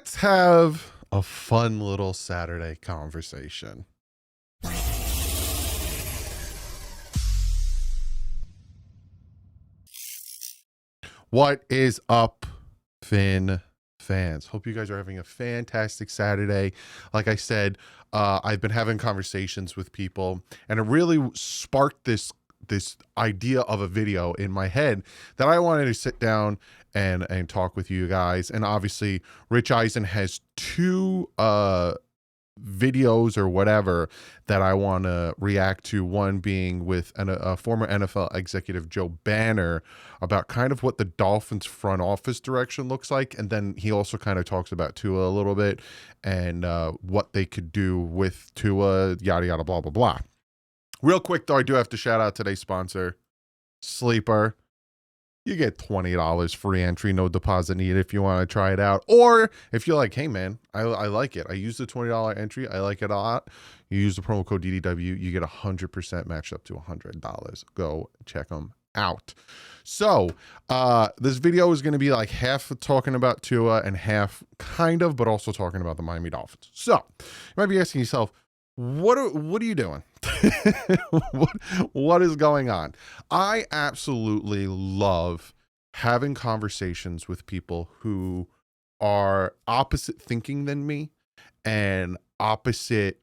Let's have a fun little Saturday conversation. What is up, Finn fans? Hope you guys are having a fantastic Saturday. Like I said, I've been having conversations with people, and it really sparked this idea of a video in my head that I wanted to sit down and talk with you guys. And obviously, Rich Eison has two videos or whatever that I want to react to. One being with a former NFL executive, Joe Banner, about kind of what the Dolphins front office direction looks like. And then he also kind of talks about Tua a little bit and what they could do with Tua, yada, yada, blah, blah, blah. Real quick, though, I do have to shout out today's sponsor, Sleeper. You get $20 free entry, no deposit needed if you want to try it out. Or if you're like, hey, man, I like it. I use the $20 entry. I like it a lot. You use the promo code DDW. You get 100% matched up to $100. Go check them out. So this video is going to be like half talking about Tua and half kind of, but also talking about the Miami Dolphins. So you might be asking yourself, what are you doing? what is going on? I absolutely love having conversations with people who are opposite thinking than me and opposite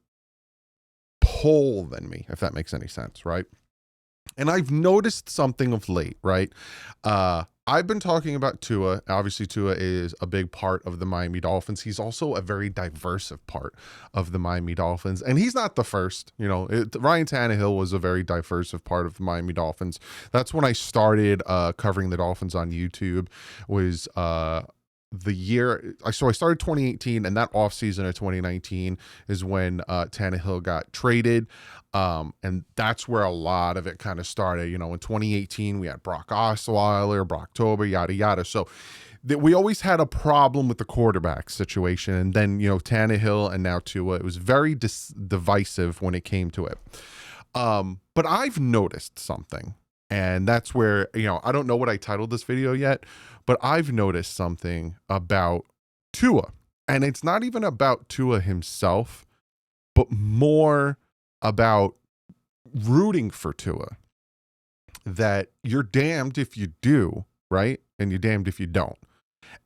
pole than me, if that makes any sense, right? And I've noticed something of late, right? I've been talking about Tua. Obviously, Tua is a big part of the Miami Dolphins. He's also a very diverse part of the Miami Dolphins. And he's not the first. You know, Ryan Tannehill was a very diverse part of the Miami Dolphins. That's when I started covering the Dolphins on YouTube, was the year. So I started 2018, and that offseason of 2019 is when Tannehill got traded. And that's where a lot of it kind of started. You know, in 2018, we had Brock Osweiler, Brock Tober, yada, yada. So we always had a problem with the quarterback situation. And then, you know, Tannehill and now Tua, it was very divisive when it came to it. But I've noticed something, and that's where, you know, I don't know what I titled this video yet, but I've noticed something about Tua. And it's not even about Tua himself, but more about rooting for Tua, that you're damned if you do, right? And you're damned if you don't.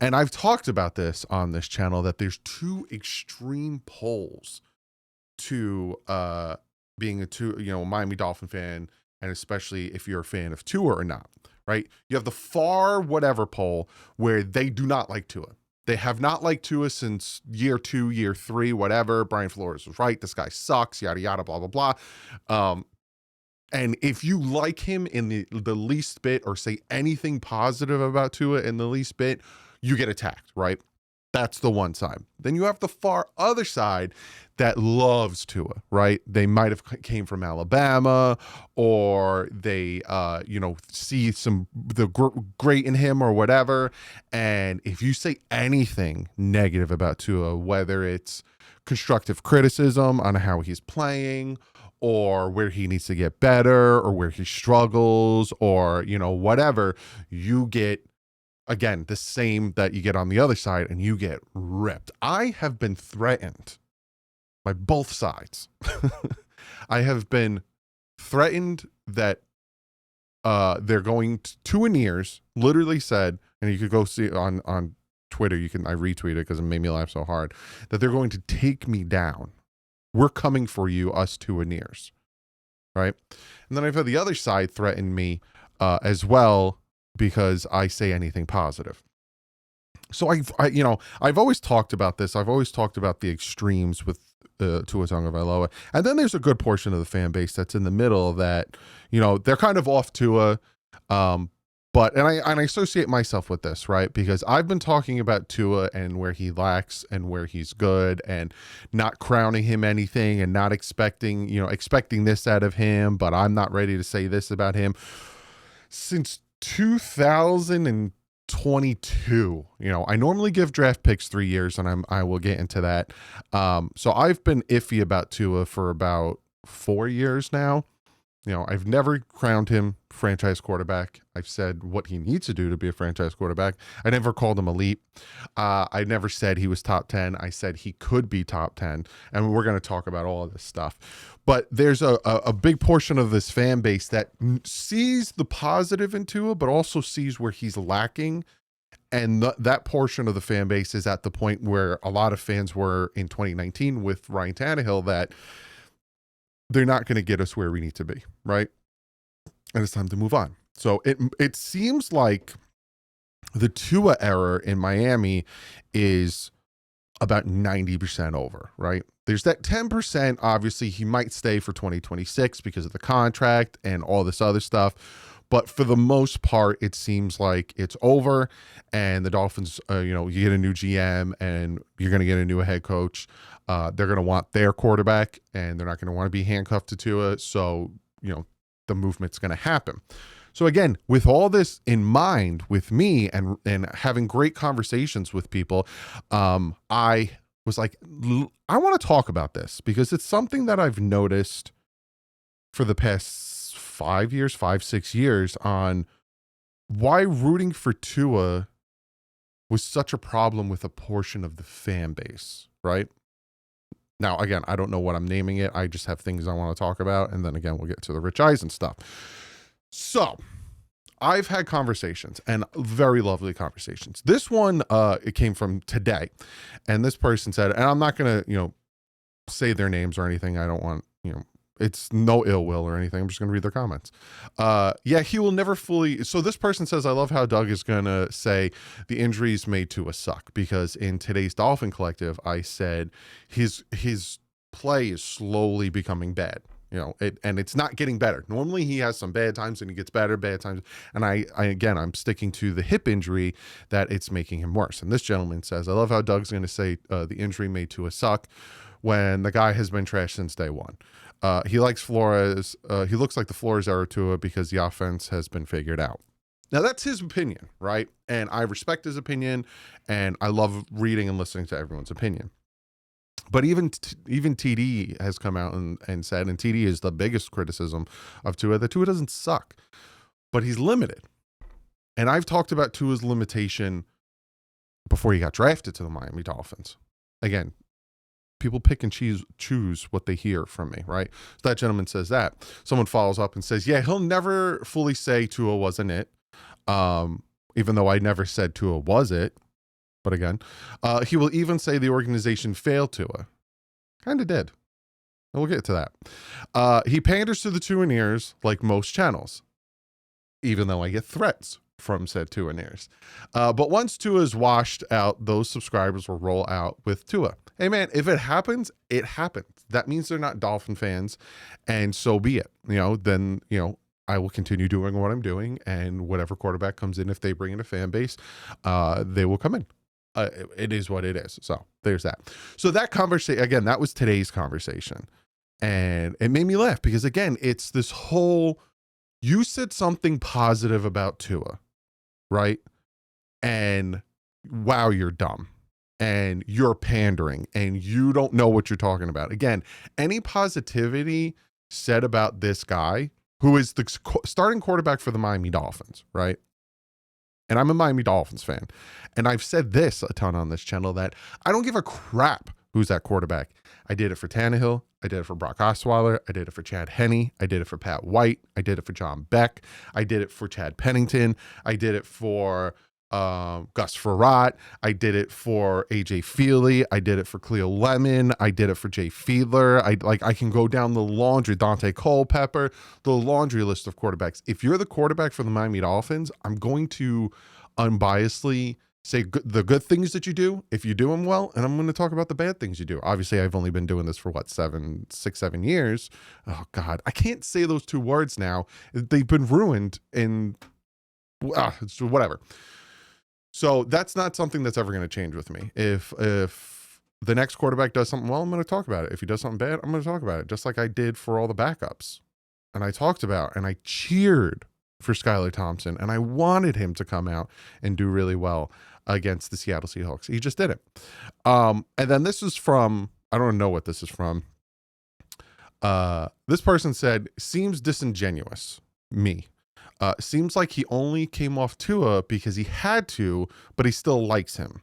And I've talked about this on this channel, that there's two extreme poles to being a Miami Dolphin fan, and especially if you're a fan of Tua or not, right? You have the far whatever pole where they do not like Tua. They have not liked Tua since year 2, year 3, whatever. Brian Flores was right. This guy sucks, yada, yada, blah, blah, blah. And if you like him in the least bit, or say anything positive about Tua in the least bit, you get attacked, right? That's the one side. Then you have the far other side that loves Tua, right? They might have came from Alabama, or they, see the great in him or whatever. And if you say anything negative about Tua, whether it's constructive criticism on how he's playing, or where he needs to get better, or where he struggles, or, you know, whatever, you get, again, the same that you get on the other side, and you get ripped. I have been threatened by both sides. I have been threatened that they're going to, Tua Nears literally said, and you could go see it on Twitter, I retweeted it because it made me laugh so hard, that they're going to take me down. We're coming for you, us Tua Nears, right? And then I've had the other side threaten me as well, because I say anything positive. So I've always talked about this. I've always talked about the extremes with Tua Tagovailoa, and then there's a good portion of the fan base that's in the middle that, you know, they're kind of off Tua, but I associate myself with this, right? Because I've been talking about Tua and where he lacks and where he's good, and not crowning him anything, and not expecting this out of him, but I'm not ready to say this about him since 2022. You know, I normally give draft picks 3 years, and I will get into that. So I've been iffy about Tua for about 4 years now. I've never crowned him franchise quarterback. I've said what he needs to do to be a franchise quarterback. I never called him elite. I never said he was top 10. I said he could be top 10. And we're going to talk about all of this stuff. But there's a big portion of this fan base that sees the positive in Tua, but also sees where he's lacking. And that portion of the fan base is at the point where a lot of fans were in 2019 with Ryan Tannehill, that they're not going to get us where we need to be, right? And it's time to move on. So it seems like the Tua era in Miami is about 90% over, right? There's that 10%, obviously, he might stay for 2026 because of the contract and all this other stuff. But for the most part, it seems like it's over, and the Dolphins, you get a new GM and you're going to get a new head coach. They're going to want their quarterback, and they're not going to want to be handcuffed to Tua. So, the movement's going to happen. So again, with all this in mind with me and having great conversations with people, I was like, I want to talk about this because it's something that I've noticed for the past 6 years on why rooting for Tua was such a problem with a portion of the fan base, right? Now, again, I don't know what I'm naming it. I just have things I want to talk about. And then again, we'll get to the Rich Eisen stuff. So I've had conversations, and very lovely conversations. This one, it came from today. And this person said, and I'm not going to, say their names or anything. I don't want, it's no ill will or anything. I'm just going to read their comments. Yeah, he will never fully. So this person says, I love how Doug is going to say the injuries made Tua suck, because in today's Dolphin Collective, I said his play is slowly becoming bad. And it's not getting better. Normally he has some bad times and he gets better, bad times. And I'm sticking to the hip injury, that it's making him worse. And this gentleman says, I love how Doug's going to say the injury made Tua suck when the guy has been trashed since day one. He likes Flores. He looks like the Flores era Tua because the offense has been figured out. Now that's his opinion, right? And I respect his opinion, and I love reading and listening to everyone's opinion. But even TD has come out and said, and TD is the biggest criticism of Tua, that Tua doesn't suck, but he's limited. And I've talked about Tua's limitation before he got drafted to the Miami Dolphins. Again, people pick and choose what they hear from me, right? So that gentleman says that. Someone follows up and says, yeah, he'll never fully say Tua wasn't it, even though I never said Tua was it. But again, he will even say the organization failed Tua. Kind of did. And we'll get to that. He panders to the Tuaneers like most channels, even though I get threats from said Tuaneers. But once Tua is washed out, those subscribers will roll out with Tua. Hey man, if it happens, it happens. That means they're not Dolphin fans, and so be it. Then, I will continue doing what I'm doing, and whatever quarterback comes in, if they bring in a fan base, they will come in. It is what it is. So there's that. So that conversation, again, that was today's conversation. And it made me laugh because, again, it's this whole, you said something positive about Tua, right? And wow, you're dumb. And you're pandering. And you don't know what you're talking about. Again, any positivity said about this guy, who is the starting quarterback for the Miami Dolphins, right? And I'm a Miami Dolphins fan. And I've said this a ton on this channel, that I don't give a crap who's that quarterback. I did it for Tannehill. I did it for Brock Osweiler. I did it for Chad Henne. I did it for Pat White. I did it for John Beck. I did it for Chad Pennington. I did it for Gus Frerotte. I did it for AJ Feely. I did it for Cleo Lemon. I did it for Jay Fiedler. I can go down the laundry, Dante Culpepper, the laundry list of quarterbacks. If you're the quarterback for the Miami Dolphins, I'm going to unbiasedly say the good things that you do, if you do them well, and I'm going to talk about the bad things you do. Obviously, I've only been doing this for 7 years. Oh God, I can't say those two words now. They've been ruined in it's whatever. So that's not something that's ever going to change with me. If the next quarterback does something well, I'm going to talk about it. If he does something bad, I'm going to talk about it, just like I did for all the backups. And I talked about, and I cheered for Skylar Thompson, and I wanted him to come out and do really well against the Seattle Seahawks. He just did it. And then this is from, I don't know what this is from. This person said, seems disingenuous. Me. Seems like he only came off Tua because he had to, but he still likes him.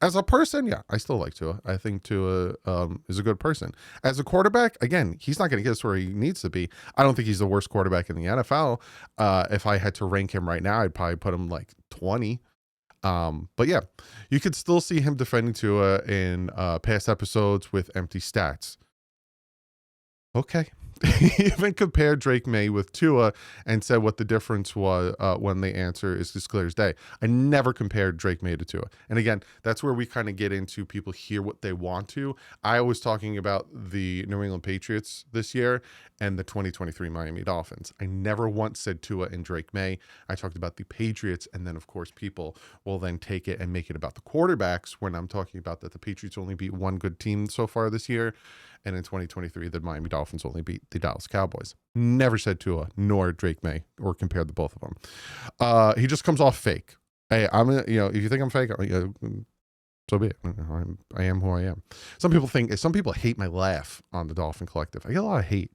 As a person, yeah, I still like Tua. I think Tua is a good person. As a quarterback, again, he's not going to get us where he needs to be. I don't think he's the worst quarterback in the NFL. If I had to rank him right now, I'd probably put him like 20. But yeah, you could still see him defending Tua in past episodes with empty stats. Okay. He even compared Drake May with Tua and said what the difference was when the answer is as clear as day. I never compared Drake May to Tua. And again, that's where we kind of get into people hear what they want to. I was talking about the New England Patriots this year and the 2023 Miami Dolphins. I never once said Tua and Drake May. I talked about the Patriots, and then of course people will then take it and make it about the quarterbacks when I'm talking about that the Patriots only beat one good team so far this year. And in 2023, the Miami Dolphins only beat the Dallas Cowboys. Never said Tua nor Drake May or compared the both of them. He just comes off fake. Hey, if you think I'm fake, so be it. I am who I am. Some people hate my laugh on the Dolphin Collective. I get a lot of hate.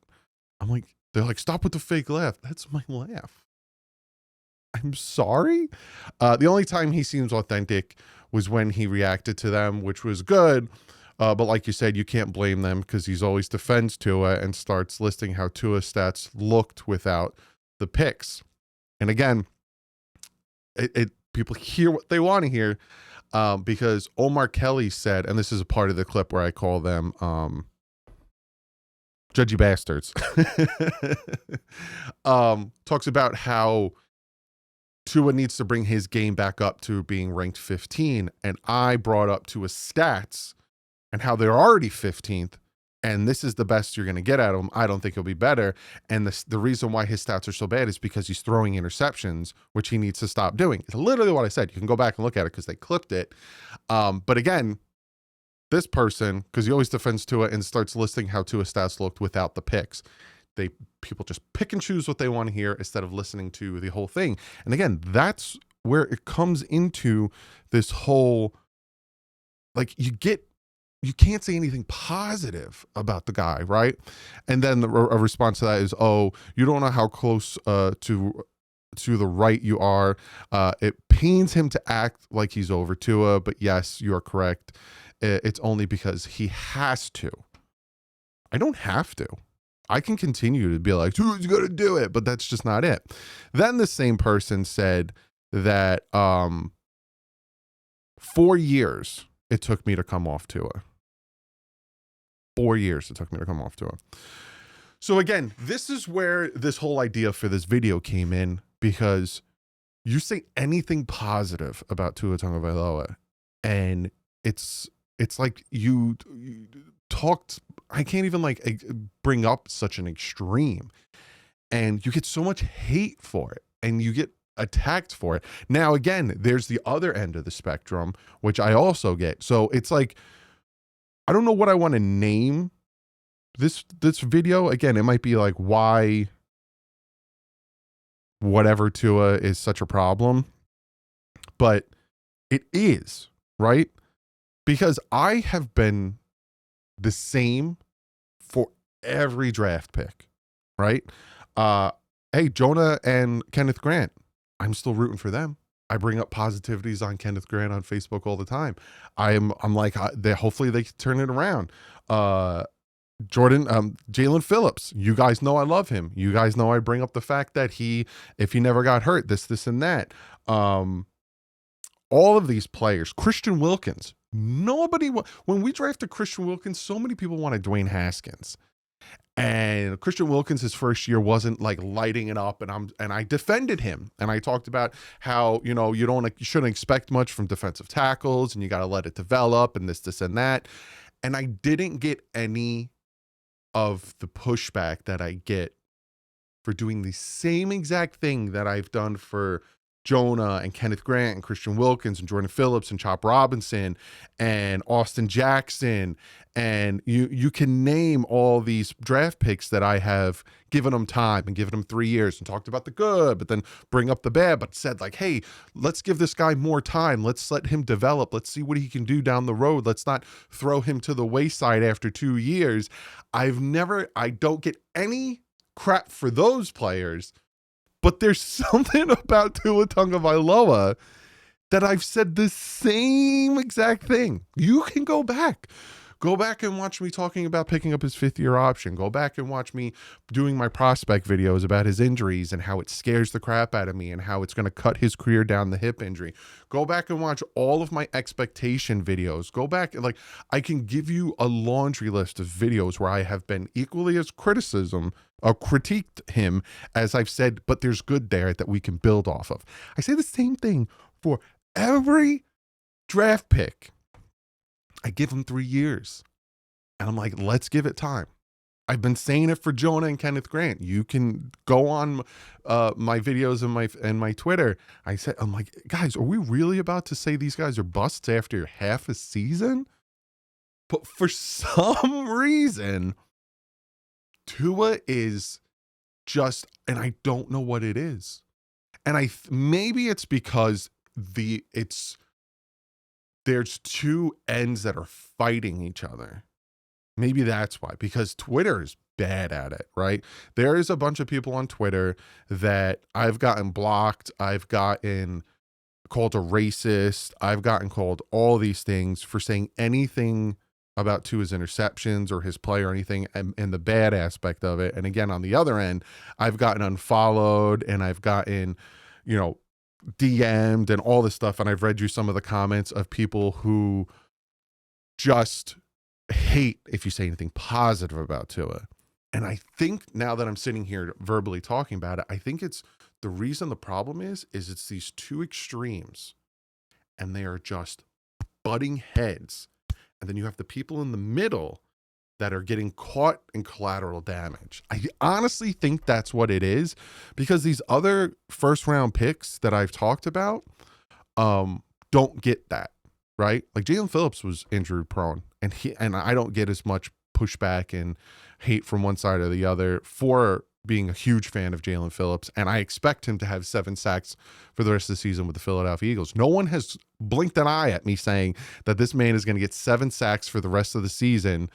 They're like, stop with the fake laugh. That's my laugh. I'm sorry. The only time he seems authentic was when he reacted to them, which was good. But like you said, you can't blame them because he's always defends Tua and starts listing how Tua's stats looked without the picks. And again, people hear what they want to hear because Omar Kelly said, and this is a part of the clip where I call them judgy bastards, talks about how Tua needs to bring his game back up to being ranked 15. And I brought up Tua's stats and how they're already 15th, and this is the best you're going to get at him. I don't think he'll be better. And the reason why his stats are so bad is because he's throwing interceptions, which he needs to stop doing. It's literally what I said. You can go back and look at it because they clipped it. But again, this person, because he always defends Tua and starts listing how Tua's stats looked without the picks. People just pick and choose what they want to hear instead of listening to the whole thing. And again, that's where it comes into this whole, you can't say anything positive about the guy, right? And then a response to that is, oh, you don't know how close to the right you are. It pains him to act like he's over Tua, but yes, you are correct. It's only because he has to. I don't have to. I can continue to be like, Tua's going to do it, but that's just not it. Then the same person said that 4 years it took me to come off Tua. 4 years it took me to come off Tua. So again, this is where this whole idea for this video came in, because you say anything positive about Tua Tagovailoa, and it's like you talked. I can't even bring up such an extreme, and you get so much hate for it, and you get attacked for it. Now, again, there's the other end of the spectrum, which I also get. So it's like, I don't know what I want to name this video. Again, it might be like why whatever Tua is such a problem, but it is, right? Because I have been the same for every draft pick, right? Hey, Jonah and Kenneth Grant, I'm still rooting for them. I bring up positivities on Kenneth Grant on Facebook all the time. I'm like, hopefully they can turn it around. Jalen Phillips, you guys know I love him. You guys know I bring up the fact that if he never got hurt, this and that. All of these players, Christian Wilkins, when we drafted Christian Wilkins, so many people wanted Dwayne Haskins. And Christian Wilkins, his first year wasn't like lighting it up, and I defended him, and I talked about how you shouldn't expect much from defensive tackles, and you got to let it develop, and this and that. And I didn't get any of the pushback that I get for doing the same exact thing that I've done for Jonah and Kenneth Grant and Christian Wilkins and Jordan Phillips and Chop Robinson and Austin Jackson. And you can name all these draft picks that I have given them time and given them 3 years and talked about the good, but then bring up the bad, but said like, hey, let's give this guy more time. Let's let him develop. Let's see what he can do down the road. Let's not throw him to the wayside after 2 years. I don't get any crap for those players, but there's something about Tua Tagovailoa that I've said the same exact thing. You can go back and watch me talking about picking up his 5th-year option. Go back and watch me doing my prospect videos about his injuries and how it scares the crap out of me and how it's going to cut his career down the hip injury. Go back and watch all of my expectation videos. Go back and I can give you a laundry list of videos where I have been equally as critiqued him as I've said, but there's good there that we can build off of. I say the same thing for every draft pick. I give him 3 years and I'm like, let's give it time. I've been saying it for Jonah and Kenneth Grant. You can go on my videos and my Twitter. I'm like, guys, are we really about to say these guys are busts after half a season? But for some reason, Tua is just, and I don't know what it is. And maybe it's because there's two ends that are fighting each other. Maybe that's why, because Twitter is bad at it, right? There is a bunch of people on Twitter that I've gotten blocked. I've gotten called a racist. I've gotten called all these things for saying anything about Tua's interceptions or his play or anything and the bad aspect of it. And again, on the other end, I've gotten unfollowed and I've gotten, DM'd and all this stuff. And I've read you some of the comments of people who just hate if you say anything positive about Tua. And I think now that I'm sitting here verbally talking about it, I think it's the reason the problem is it's these two extremes and they are just butting heads. And then you have the people in the middle that are getting caught in collateral damage. I honestly think that's what it is, because these other first round picks that I've talked about don't get that, right? Like Jalen Phillips was injury prone and I don't get as much pushback and hate from one side or the other for being a huge fan of Jalen Phillips. And I expect him to have 7 sacks for the rest of the season with the Philadelphia Eagles. No one has blinked an eye at me saying that this man is going to get 7 sacks for the rest of the season,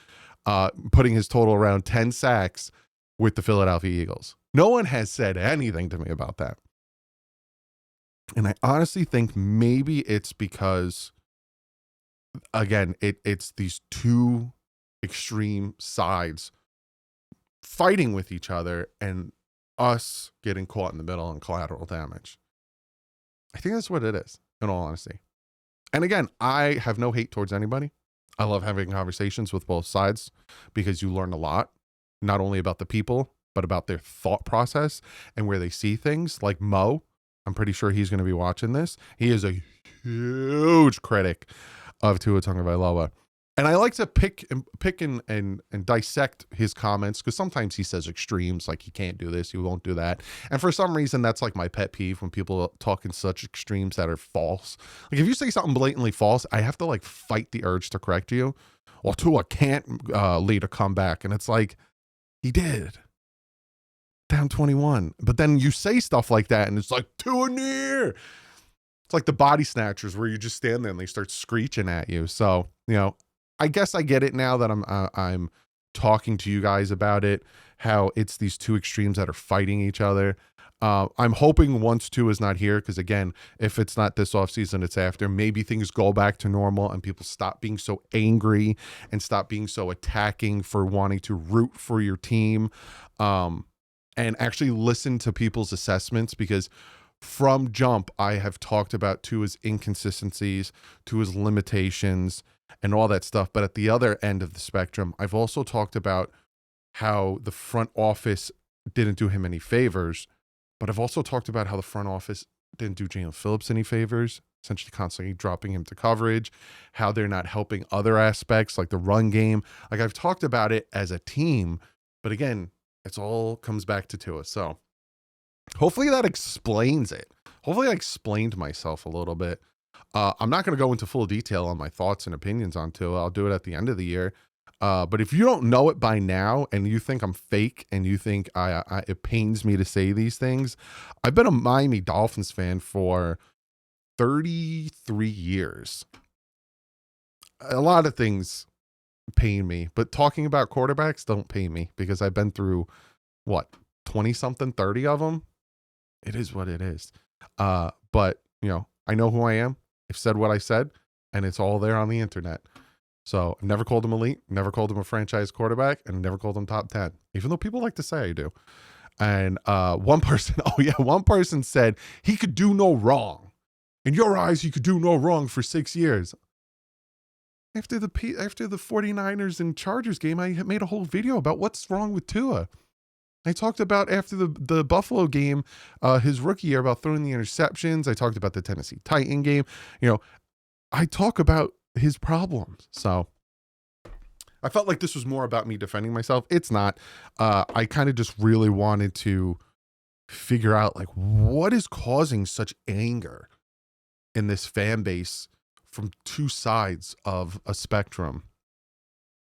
putting his total around 10 sacks with the Philadelphia Eagles. No one has said anything to me about that. And I honestly think maybe it's because, again, it's these two extreme sides fighting with each other and us getting caught in the middle and collateral damage. I think that's what it is, in all honesty. And again, I have no hate towards anybody. I love having conversations with both sides because you learn a lot, not only about the people, but about their thought process and where they see things. Like Mo, I'm pretty sure he's going to be watching this. He is a huge critic of Tua Tagovailoa. And I like to pick and dissect his comments, because sometimes he says extremes, like he can't do this, he won't do that. And for some reason, that's like my pet peeve, when people talk in such extremes that are false. Like if you say something blatantly false, I have to like fight the urge to correct you. Well, Tua can't lead a comeback. And it's like, he did. Down 21. But then you say stuff like that and it's like, Tua near. It's like the body snatchers where you just stand there and they start screeching at you. So, I guess I get it now that I'm talking to you guys about it, how it's these two extremes that are fighting each other. I'm hoping once Tua is not here, because again, if it's not this offseason, it's after, maybe things go back to normal and people stop being so angry and stop being so attacking for wanting to root for your team, and actually listen to people's assessments, because from jump, I have talked about Tua's inconsistencies, Tua's limitations, and all that stuff. But at the other end of the spectrum, I've also talked about how the front office didn't do him any favors, but I've also talked about how the front office didn't do Jalen Phillips any favors, essentially constantly dropping him to coverage, how they're not helping other aspects like the run game. Like I've talked about it as a team, but again, it's all comes back to Tua. So hopefully that explains it. hopefully I explained myself a little bit. I'm not going to go into full detail on my thoughts and opinions on Tua. I'll do it at the end of the year. But if you don't know it by now and you think I'm fake and you think it pains me to say these things, I've been a Miami Dolphins fan for 33 years. A lot of things pain me, but talking about quarterbacks don't pain me because I've been through, what, 20 something, 30 of them. It is what it is. But, I know who I am. I've said what I said, and it's all there on the internet. So I've never called him elite, never called him a franchise quarterback, and never called him top 10, even though people like to say I do. And one person said he could do no wrong. In your eyes, he could do no wrong for 6 years. After the 49ers and Chargers game, I made a whole video about what's wrong with Tua. I talked about after the Buffalo game, his rookie year, about throwing the interceptions. I talked about the Tennessee Titan game. I talk about his problems. So I felt like this was more about me defending myself. It's not. I kind of just really wanted to figure out, like, what is causing such anger in this fan base from two sides of a spectrum.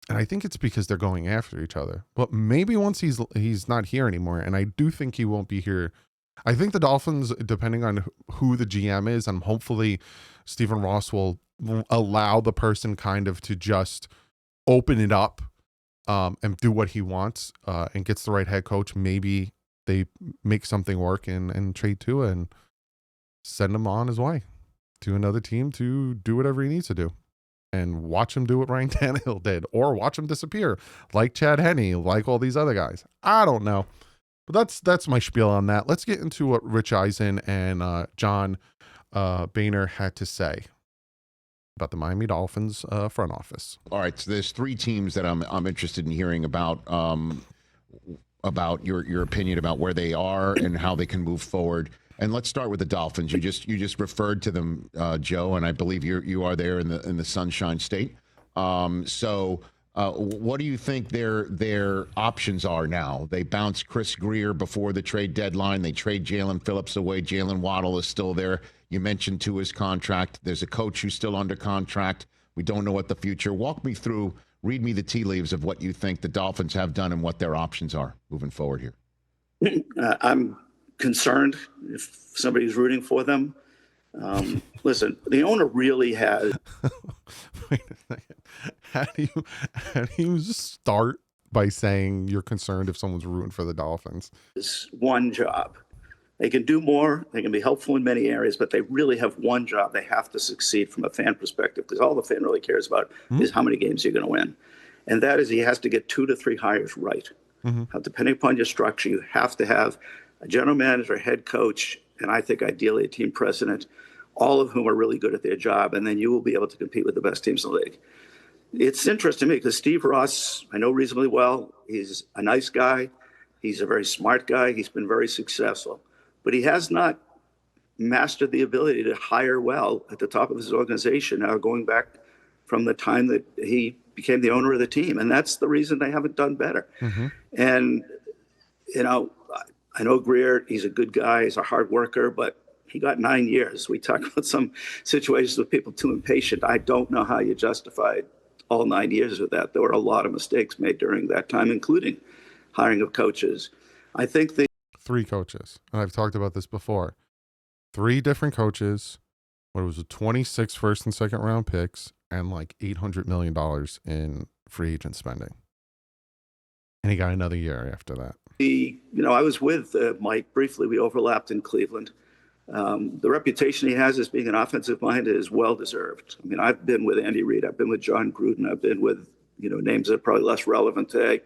And I think it's because they're going after each other. But maybe once he's not here anymore, and I do think he won't be here. I think the Dolphins, depending on who the GM is, and hopefully Stephen Ross will allow the person kind of to just open it up and do what he wants and gets the right head coach. Maybe they make something work and trade Tua and send him on his way to another team to do whatever he needs to do. And watch him do what Ryan Tannehill did, or watch him disappear like Chad Henne, like all these other guys. I don't know. But that's my spiel on that. Let's get into what Rich Eisen and John Boehner had to say about the Miami Dolphins front office. All right, so there's three teams that I'm interested in hearing about your opinion about where they are and how they can move forward. And let's start with the Dolphins. You just referred to them, Joe, and I believe you are there in the Sunshine State. So what do you think their options are now? They bounced Chris Greer before the trade deadline. They trade Jalen Phillips away. Jalen Waddle is still there. You mentioned Tua's contract. There's a coach who's still under contract. We don't know what the future. Walk me through, read me the tea leaves of what you think the Dolphins have done and what their options are moving forward here. I'm concerned if somebody's rooting for them. Listen, the owner really has. Wait a second. How do you start by saying you're concerned if someone's rooting for the Dolphins? Is one job. They can do more. They can be helpful in many areas, but they really have one job. They have to succeed from a fan perspective, because all the fan really cares about is how many games you're going to win. And that is, he has to get 2 to 3 hires right. Now, depending upon your structure, you have to have a general manager, a head coach, and I think ideally a team president, all of whom are really good at their job, and then you will be able to compete with the best teams in the league. It's interesting to me because Steve Ross, I know reasonably well. He's a nice guy. He's a very smart guy. He's been very successful. But he has not mastered the ability to hire well at the top of his organization now, going back from the time that he became the owner of the team. And that's the reason they haven't done better. And, I know Greer, he's a good guy, he's a hard worker, but he got 9 years. We talk about some situations with people too impatient. I don't know how you justified all 9 years of that. There were a lot of mistakes made during that time, including hiring of coaches. I think 3 coaches, and I've talked about this before. 3 different coaches. What was it? 26 first and second round picks and like $800 million in free agent spending. And he got another year after that. I was with Mike briefly. We overlapped in Cleveland. The reputation he has as being an offensive mind is well-deserved. I mean, I've been with Andy Reid. I've been with John Gruden. I've been with, names that are probably less relevant today.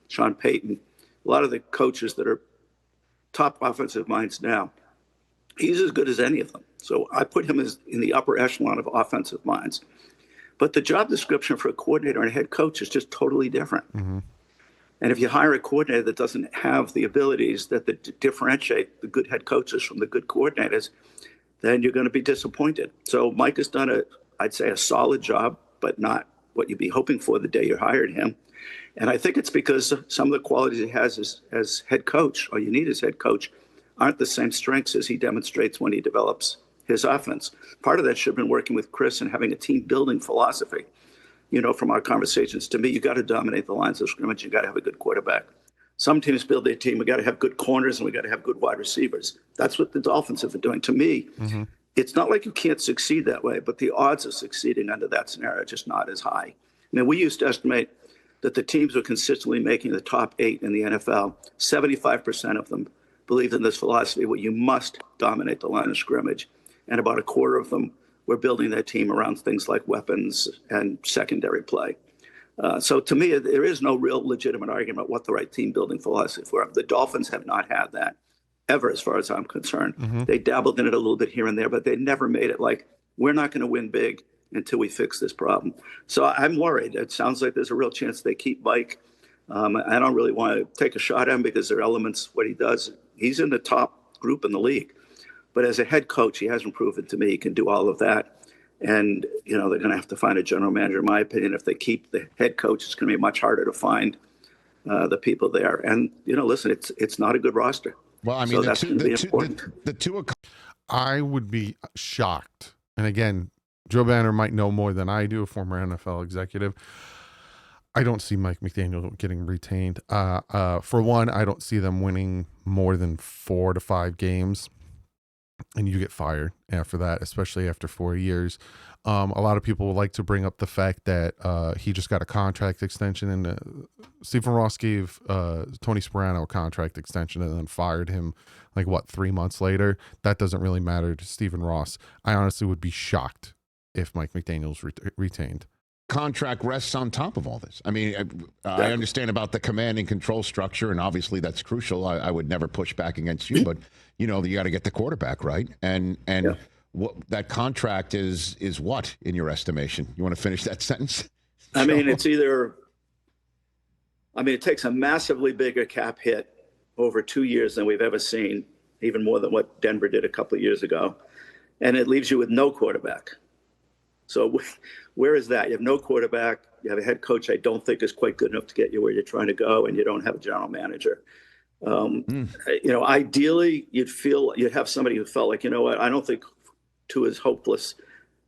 Sean Payton. A lot of the coaches that are top offensive minds now. He's as good as any of them. So I put him as in the upper echelon of offensive minds. But the job description for a coordinator and a head coach is just totally different. And if you hire a coordinator that doesn't have the abilities that differentiate the good head coaches from the good coordinators, then you're going to be disappointed. So Mike has done I'd say a solid job, but not what you'd be hoping for the day you hired him. And I think it's because some of the qualities he has as head coach, or you need as head coach, aren't the same strengths as he demonstrates when he develops his offense. Part of that should have been working with Chris and having a team building philosophy. From our conversations, to me, you got to dominate the lines of scrimmage. You got to have a good quarterback. Some teams build their team. We got to have good corners and we got to have good wide receivers. That's what the Dolphins have been doing. To me, it's not like you can't succeed that way, but the odds of succeeding under that scenario are just not as high. I mean, we used to estimate that the teams were consistently making the top 8 in the NFL. 75% of them believed in this philosophy where you must dominate the line of scrimmage. And about a quarter of them were building their team around things like weapons and secondary play. So to me, there is no real legitimate argument about what the right team building philosophy for. The Dolphins have not had that ever, as far as I'm concerned. They dabbled in it a little bit here and there, but they never made it like, we're not going to win big until we fix this problem. So I'm worried. It sounds like there's a real chance they keep Mike. I don't really want to take a shot at him because there are elements, what he does. He's in the top group in the league. But as a head coach, he hasn't proven to me he can do all of that. And, they're going to have to find a general manager, in my opinion. If they keep the head coach, it's going to be much harder to find the people there. And, listen, it's not a good roster. Well, I mean, so the Tua. I would be shocked. And again, Joe Banner might know more than I do, a former NFL executive. I don't see Mike McDaniel getting retained. For one, I don't see them winning more than 4 to 5 games. And you get fired after that, especially after 4 years. A lot of people would like to bring up the fact that he just got a contract extension, and Stephen Ross gave Tony Sperano a contract extension and then fired him 3 months later. That doesn't really matter to Stephen Ross. I honestly would be shocked if Mike McDaniel's retained. Contract rests on top of all this. I mean, I understand about the command and control structure, and obviously that's crucial. I would never push back against you, but you got to get the quarterback right, and what that contract is what in your estimation? You want to finish that sentence? I mean, it's either. I mean, it takes a massively bigger cap hit over 2 years than we've ever seen, even more than what Denver did a couple of years ago, and it leaves you with no quarterback. So where is that? You have no quarterback. You have a head coach I don't think is quite good enough to get you where you're trying to go, and you don't have a general manager. Ideally, you'd have somebody who felt like, what, I don't think Tua is hopeless.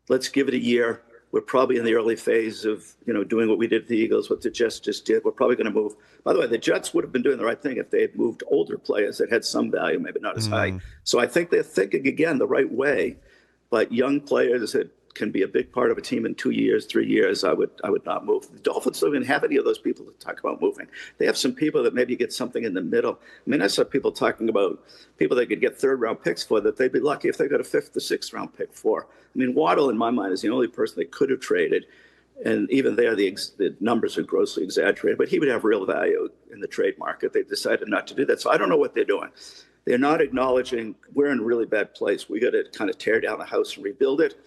Let's give it a year. We're probably in the early phase of, doing what we did to the Eagles, what the Jets just did. We're probably going to move. By the way, the Jets would have been doing the right thing if they had moved older players that had some value, maybe not as high. So I think they're thinking, again, the right way. But young players that can be a big part of a team in 2 years, 3 years, I would not move. The Dolphins don't even have any of those people to talk about moving. They have some people that maybe get something in the middle. I mean, I saw people talking about people they could get 3rd round picks for that they'd be lucky if they got a 5th or 6th round pick for. I mean, Waddle, in my mind, is the only person they could have traded. And even there, the numbers are grossly exaggerated, but he would have real value in the trade market. They decided not to do that. So I don't know what they're doing. They're not acknowledging we're in a really bad place. We got to kind of tear down the house and rebuild it.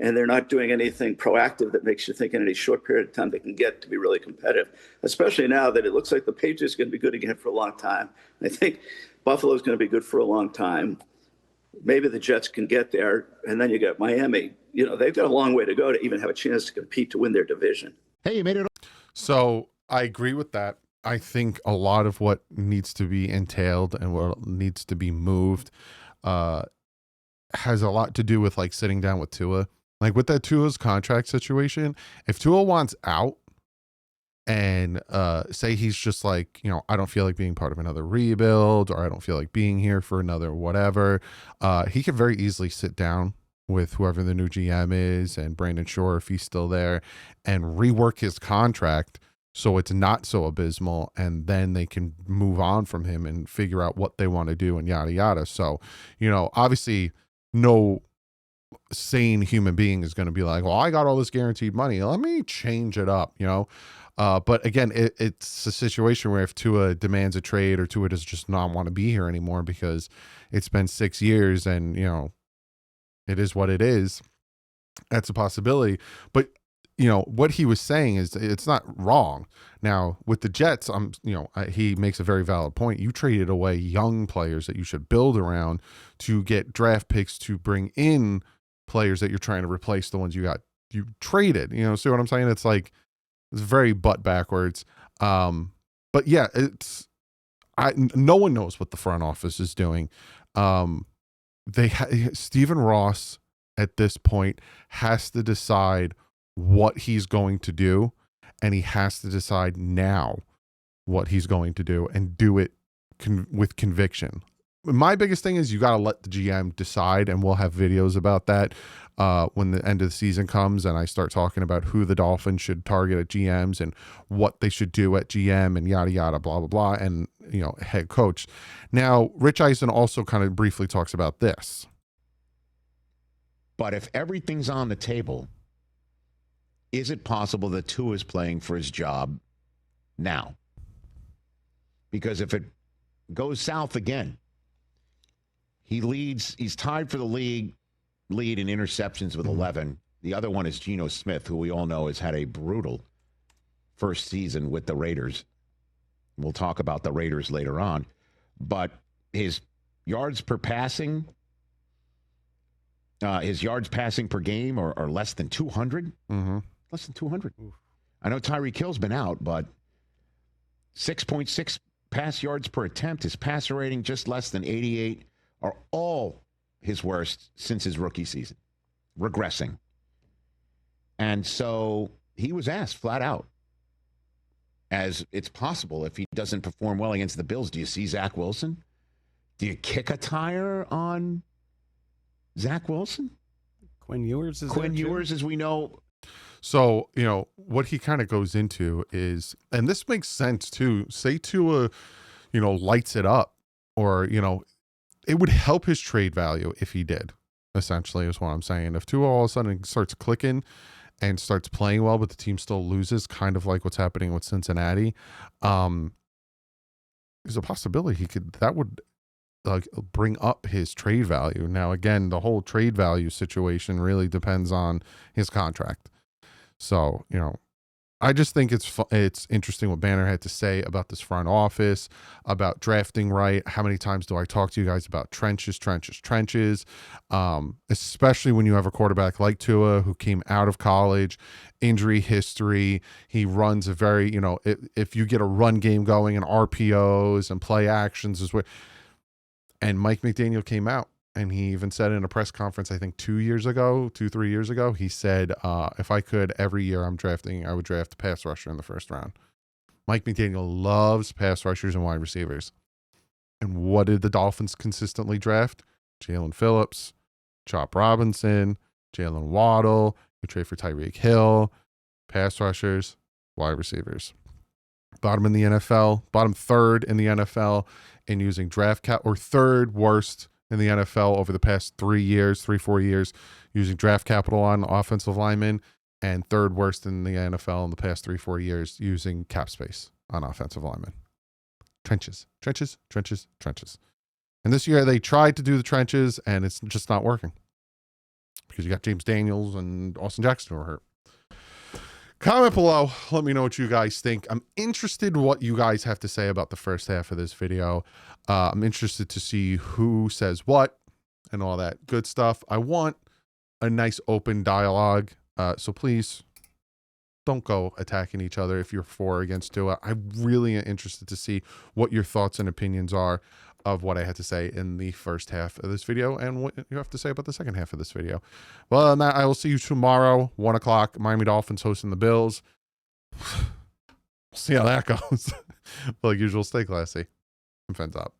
And they're not doing anything proactive that makes you think in any short period of time they can get to be really competitive, especially now that it looks like the Patriots are going to be good again for a long time. I think Buffalo's going to be good for a long time. Maybe the Jets can get there, and then you got Miami. They've got a long way to go to even have a chance to compete to win their division. Hey, you made it. So I agree with that. I think a lot of what needs to be entailed and what needs to be moved has a lot to do with sitting down with Tua. With that Tua's contract situation, if Tua wants out and say he's just I don't feel like being part of another rebuild, or I don't feel like being here for another whatever, he can very easily sit down with whoever the new GM is and Brandon Shore, if he's still there, and rework his contract so it's not so abysmal, and then they can move on from him and figure out what they want to do and yada yada. So, obviously no sane human being is going to be like, well, I got all this guaranteed money, let me change it up, but again, it's a situation where if Tua demands a trade, or Tua does just not want to be here anymore because it's been 6 years and it is what it is, that's a possibility. But what he was saying is it's not wrong. Now with the Jets, he makes a very valid point. You traded away young players that you should build around to get draft picks to bring in players that you're trying to replace the ones you traded. See what I'm saying? It's very butt backwards. But yeah, no one knows what the front office is doing. Stephen Ross at this point has to decide what he's going to do, and he has to decide now what he's going to do and do it with conviction. My biggest thing is you got to let the GM decide, and we'll have videos about that when the end of the season comes and I start talking about who the Dolphins should target at GMs and what they should do at GM and yada, yada, blah, blah, blah, and, head coach. Now, Rich Eison also kind of briefly talks about this. But if everything's on the table, is it possible that Tua is playing for his job now? Because if it goes south again, he's tied for the lead in interceptions with 11. The other one is Geno Smith, who we all know has had a brutal first season with the Raiders. We'll talk about the Raiders later on. But his yards passing per game are less than 200. Mm-hmm. Less than 200. Oof. I know Tyreek Hill's been out, but 6.6 pass yards per attempt. His passer rating just less than 88 are all his worst since his rookie season, regressing. And so he was asked flat out, as it's possible if he doesn't perform well against the Bills, do you see Zach Wilson? Do you kick a tire on Zach Wilson? Quinn Ewers, as we know. So, what he kind of goes into is, and this makes sense too, say Tua, lights it up, or, it would help his trade value if he did, essentially, is what I'm saying. If Tua all of a sudden starts clicking and starts playing well, but the team still loses, kind of like what's happening with Cincinnati, there's a possibility that would bring up his trade value. Now, again, the whole trade value situation really depends on his contract. So, I just think it's interesting what Banner had to say about this front office, about drafting right. How many times do I talk to you guys about trenches, especially when you have a quarterback like Tua who came out of college, injury history. He runs a very, if you get a run game going and RPOs and play actions is what. And Mike McDaniel came out and he even said in a press conference, I think 3 years ago, he said, if I could every year I would draft a pass rusher in the first round. Mike McDaniel loves pass rushers and wide receivers. And what did the Dolphins consistently draft? Jalen Phillips, Chop Robinson, Jalen Waddle. You trade for Tyreek Hill, pass rushers, wide receivers. Bottom third in the NFL in using draft cap, or third worst in the NFL over the past 4 years, using draft capital on offensive linemen, and third worst in the NFL in the past 3-4 years using cap space on offensive linemen. Trenches. And this year they tried to do the trenches, and it's just not working because you got James Daniels and Austin Jackson who are hurt. Comment below. Let me know what you guys think. I'm interested in what you guys have to say about the first half of this video. I'm interested to see who says what and all that good stuff. I want a nice open dialogue. So please don't go attacking each other if you're for or against Tua. I really am interested to see what your thoughts and opinions are of what I had to say in the first half of this video and what you have to say about the second half of this video. Well, on that, I will see you tomorrow, 1 o'clock, Miami Dolphins hosting the Bills. We'll see how that goes. Like usual, stay classy and fence up.